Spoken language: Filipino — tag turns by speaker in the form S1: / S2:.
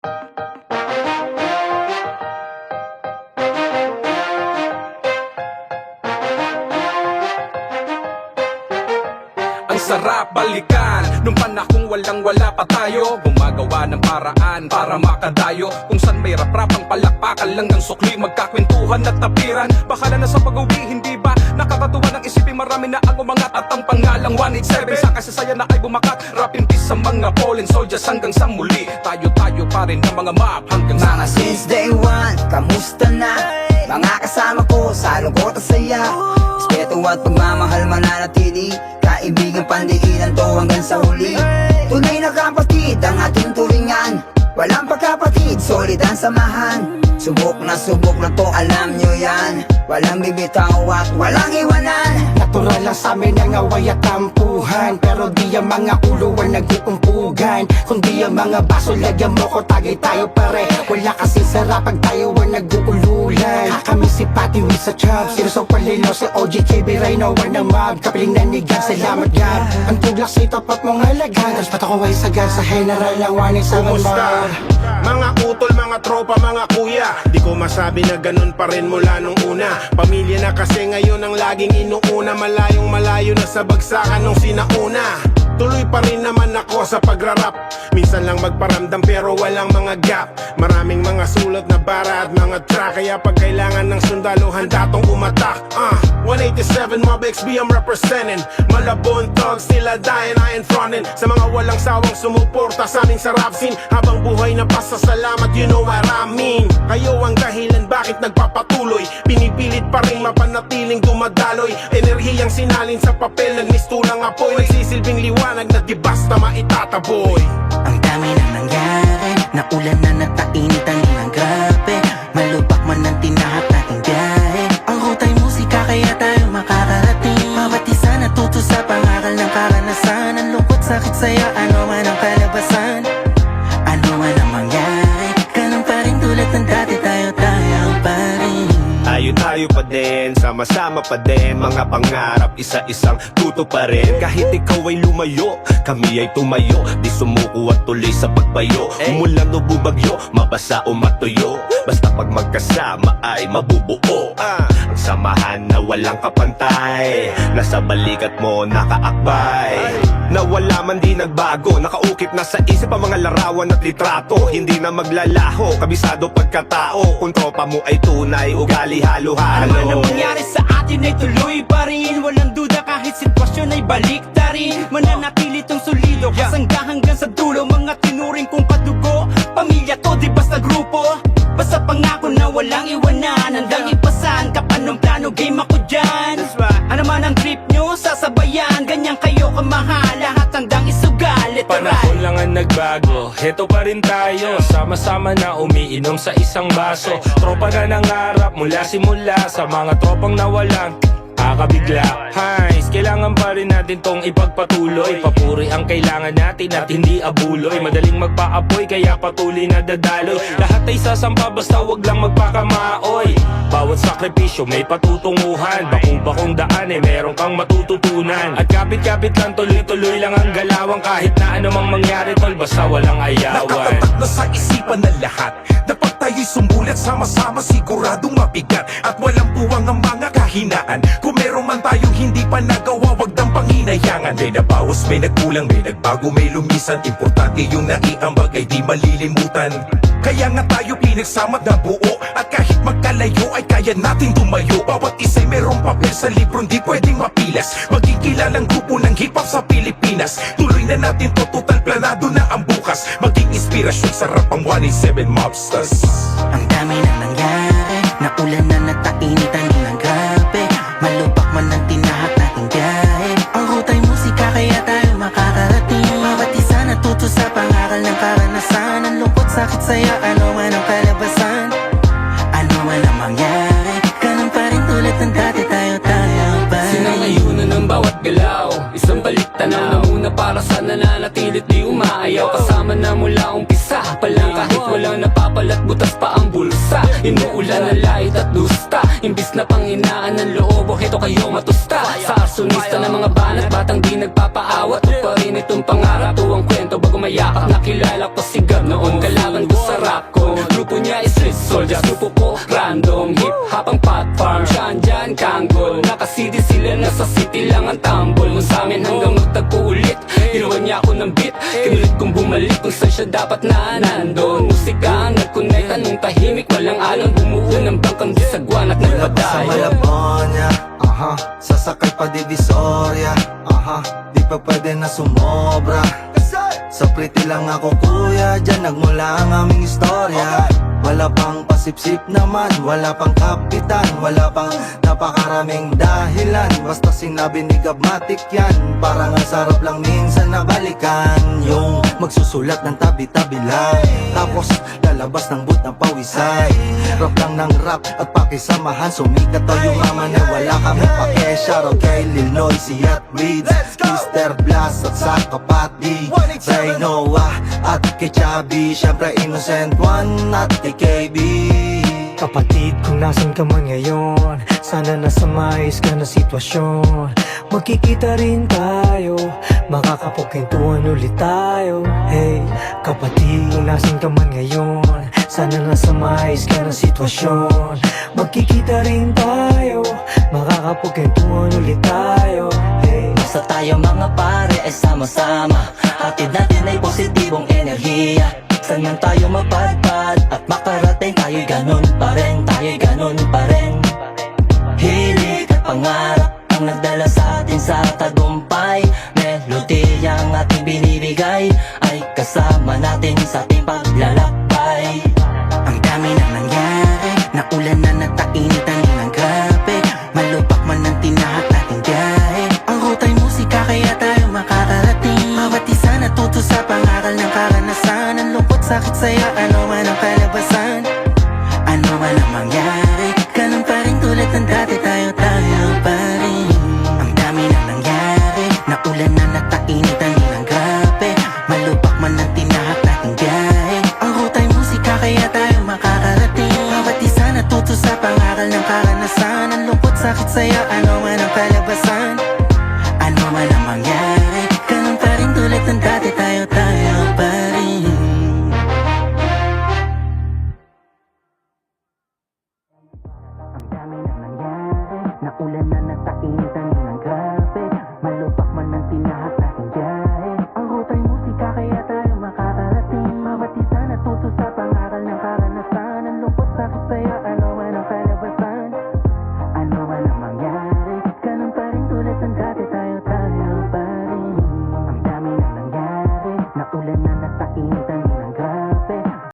S1: Ang sarap balikan nung panahong walang-wala pa tayo, gumagawa ng paraan para makadayo. Kung saan may rap-rapang palakpakan lang ng sukli, magkakwentuhan at tapiran. Baka na sa pag-uwi, hindi ba nakakatuwa ng isipin marami na ang umangat at ang pangalang 187 sa kasasaya na ay bumakat. Rapin peace sa mga fallen soldiers hanggang sa muli. Tayo-tayo pa rin ng mga map hanggang sa
S2: mga since day one, kamusta na? Mga kasama ko sa lungkot at saya, respeto at pagmamahal mananatili, kaibigan pandiinan to hanggang sa huli. Tunay na kapatid ang ating turingan, walang pagkapatid, solid ang samahan. Subok na to, alam nyo yan, walang bibitaw at walang iwanan.
S3: Natural lang sa amin ang away at tampuhan, pero di ang mga ulo ang nag-uumpugan. Kundi ang mga baso lagyan mo ko, tagay tayo pare. Wala kasing sarap pag tayo ang nag-uululan. Kami si Patty with sa job, sinusok palilo si OG KB Rhino ng mob. Kapiling nanigan, salamat God. Ang tuglak sa itapat mong halagan, tapos pato ko ay sagan sa general ng 187 mob.
S4: Mga utol, mga tropa, mga kuya, di ko masabi na ganun pa rin mula nung una. Pamilya na kasi ngayon ang laging inuuna, malayong malayo na sa bagsakan nung sinauna. Tuloy pa rin naman ako sa pagrarap, minsan lang magparamdam pero walang mga gap. Maraming mga sulot na bara at mga track, kaya pag kailangan ng sundalo handa tong umatak. 187 Mob XB I'm representing, Malabon thugs sila dying I in frontin'. Sa mga walang sawang sumuporta sa aming sa rap scene, habang buhay na pasasalamat, you know what I mean. Kayo ang dahilan bakit nagpapatuloy, pinipilit pa rin mapanatiling dumadaloy. Enerhiyang sinalin sa papel, nagmistulang apoy, nagsisilbing liwanag na di basta maitataboy.
S5: Ang dami na nangyari, naulan na natainitan din ng grabe. Malubak man ang tinahat nating biyahe, ang ruta'y musika kaya tayo makakarating. Bawat isa natuto sa pangaral ng karanasan, ang lungkot, sakit, saya, ano man ang kalabasan. Ano man ang mangyari, ganun pa rin tulad ng dati, tayo pa rin.
S4: Tayo pa din, sama-sama pa din, mga pangarap isa-isang tuto pa rin. Kahit ikaw ay lumayo, kami ay tumayo, di sumuko at tuloy sa pagbayo. Umulan o bubagyo, mabasa o matuyo, basta pag magkasama ay mabubuo. Ang samahan na walang kapantay, nasa balikat mo nakaakbay. Nawala man di nagbago, nakaukit na sa isip ang mga larawan at litrato. Hindi na maglalaho, kabisado pagkatao, kung tropa mo ay tunay, ugali halo-halo.
S6: Ano man ang mangyari sa atin ay tuloy pa rin, walang duda kahit sitwasyon ay baliktarin. Mananatili tong solido, kasangga hanggang sa dulo. Mga tinuring kong padugo, pamilya to di basta grupo. Basta pangako na walang iwanan, handang ipasan, kapanong plano game ako dyan. Ano man ang trip nyo, sasabayan, ganyan kayo kamahal, lahat handang isugal.
S7: Panahon lang ang nagbago, heto pa rin tayo, sama-sama na umiinom sa isang baso. Tropa na nangarap mula simula, sa mga tropang nawalang kakabigla. Hines, kailangan pa rin natin tong ipagpatuloy. Papuri ang kailangan natin at hindi abuloy. Madaling magpaapoy kaya patuloy na dadaloy. Lahat ay sasampa basta wag lang magpakamaoy. Bawat sakripisyo may patutunguhan, bakong daan meron kang matututunan. At kapit-kapit lang, tuloy-tuloy lang ang galawang, kahit na anumang mangyari tol, basta walang ayawan.
S1: Nakatatak na sa isipan ng lahat, dapat tayo'y sumulat, sama-sama siguradong mabigat. At walang puwang ang mga kahinaan, kung meron man tayong hindi pa nagawa, wag nang panginayangan. May nabawas, may nagkulang, may nagbago, may lumisan. Importante yung naiambag ay di malilimutan. Kaya nga tayo pinagsama na buo, at kahit magkalayo ay kaya natin tumayo. Bawat isa'y merong papel sa libro, hindi pwedeng mapilas. Maging kilalang grupo ng hip-hop sa Pilipinas. Tuloy na natin to, total planado na ang bukas. Maging inspirasyon sa rap ang 187 Mobsters.
S5: Ang dami na nangyari, naulan na natainitan din ng grabe. Malubak man ang tinahat nating biyahe, ang ruta'y musika kaya tayo makakarating. Bawat isa natuto sa pangaral ng karanasan, ang lungkot, sakit, saya, ano man ang kalabasan. Ano man ang mangyari, ganun pa rin tulad ng dati, tayo pa rin.
S6: Sinangayunan ng bawat galaw, isang balik tanaw na muna para sa nananatilit di umaayaw. Kasama na mula umpisa pa lang, kahit walang napapalat, butas pa ang bulsa. Inuulan ng lait at dusta, imbis na panghinaan ng loob, heto kayo matusta. Sa arsonista ng mga banat, batang di nagpapaawat, pa rin itong pangarap, tuwang kwento bago mayakap. Nakilala ko si Gab noon, kalaban ko sa
S8: Jazz grupo ko, random hip-hop ang platform Dyan kanggol, nakasidi sila nasa city lang ang tambol Nung sa'min hanggang magtagpo ulit, ginawa niya ako ng beat Kinulit kong bumalik kung saan siya dapat na nandun Musika ang nag-connect, anong tahimik, walang alon Bumuo ng bangkang disagwan at
S9: Sa
S8: nagpadayo
S9: Malabonya, sasakay pa Divisoria, di pa pwede na sumobra. Sa pretty lang ako kuya, dyan nagmula ang aming istorya. Wala pang pasipsip naman, wala pang kapitan, wala pang napakaraming dahilan. Basta sinabi ni Gabmatic yan, parang ang sarap lang minsan na balikan. Yung magsusulat ng tabi-tabi lang, tapos lalabas ng boot ng pawisan. Rap lang ng rap at pakisamahan, sumikat tayo yumaman na wala kami pake. Shoutout kay Lil Noisy at Reeds, Mr. Blast at sa kapati Ray Noah at kay Chubby, syempre Innocent One at kay KB.
S10: Kapatid, kung nasan ka man ngayon, sana nasa maayos ka na sitwasyon. Magkikita rin tayo, makakapagkwentuhan ulit tayo. Hey, kapatid, kung nasan ka man ngayon, sana nasa maayos ka na sitwasyon. Magkikita rin tayo, makakapagkwentuhan ulit tayo. Hey,
S5: Basta tayo mga pare ay sama-sama, hatid natin ay positibong enerhiya. Saan man tayo mapadpad at makarating, tayo'y ganun pa rin, tayo'y ganun pa rin. Hilig at pangarap ang nagdala sa atin sa tagumpay. Melodiya ang ating binibigay ay kasama natin sa ating paglalakbay. Ang dami na nangyari, naulan na natainitan din ng grabe. Malupak man ang tinahat nating biyahe. Ang ruta'y musika kaya tayo makakarating. Bawat isa natuto sa pangaral ng karanasan. Ang lungkot, sakit, saya, ano man ang kalabasan. Ano man ang mangyari, ganun pa rin tulad ng dati tayo